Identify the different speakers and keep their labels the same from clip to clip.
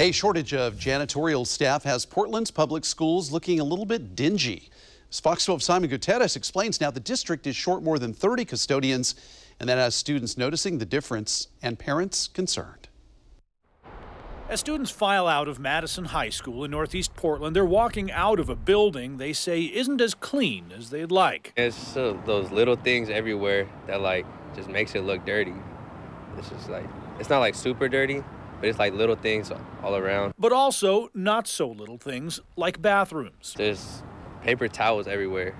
Speaker 1: A shortage of janitorial staff has Portland's public schools looking a little bit dingy. As Fox 12's Simon Gutierrez explains, now the district is short more than 30 custodians, and that has students noticing the difference and parents concerned.
Speaker 2: As students file out of Madison High School in Northeast Portland, they're walking out of a building they say isn't as clean as they'd like.
Speaker 3: It's those little things everywhere that just makes it look dirty. It's just it's not super dirty, but it's little things all around.
Speaker 2: But also not so little things like bathrooms.
Speaker 3: There's paper towels everywhere,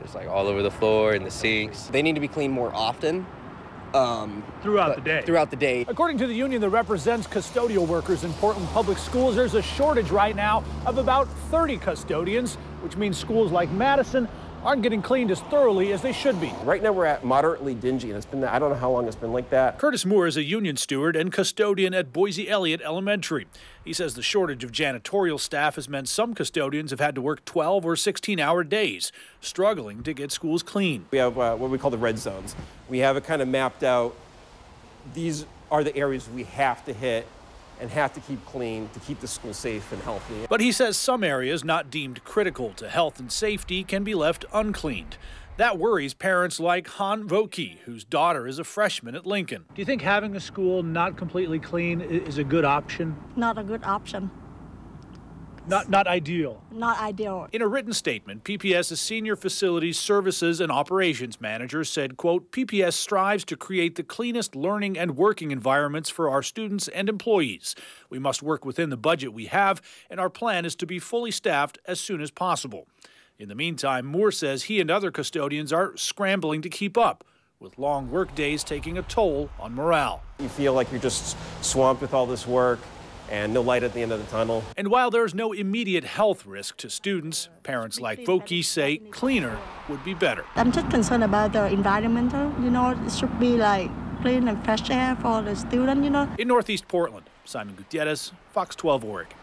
Speaker 3: just all over the floor and the sinks.
Speaker 4: They need to be cleaned more often.
Speaker 2: Throughout the day.
Speaker 5: According to the union that represents custodial workers in Portland Public Schools, there's a shortage right now of about 30 custodians, which means schools like Madison aren't getting cleaned as thoroughly as they should be.
Speaker 6: Right now we're at moderately dingy, and it's been, I don't know how long it's been like that.
Speaker 2: Curtis Moore is a union steward and custodian at Boise Elliott Elementary. He says the shortage of janitorial staff has meant some custodians have had to work 12 or 16-hour days, struggling to get schools clean.
Speaker 6: We have what we call the red zones. We have it kind of mapped out. These are the areas we have to hit and have to keep clean to keep the school safe and healthy.
Speaker 2: But he says some areas not deemed critical to health and safety can be left uncleaned. That worries parents like Han Voki, whose daughter is a freshman at Lincoln.
Speaker 5: Do you think having a school not completely clean is a good option?
Speaker 7: Not a good option.
Speaker 5: Not ideal.
Speaker 7: Not ideal.
Speaker 2: In a written statement, PPS's Senior Facilities Services and Operations Manager said, quote, PPS strives to create the cleanest learning and working environments for our students and employees. We must work within the budget we have, and our plan is to be fully staffed as soon as possible. In the meantime, Moore says he and other custodians are scrambling to keep up, with long work days taking a toll on morale.
Speaker 6: You feel like you're just swamped with all this work and no light at the end of the tunnel.
Speaker 2: And while there's no immediate health risk to students, parents like Voki say cleaner would be better.
Speaker 7: I'm just concerned about the environmental, it should be clean and fresh air for the student,
Speaker 2: In Northeast Portland, Simon Gutierrez, Fox 12 Oregon.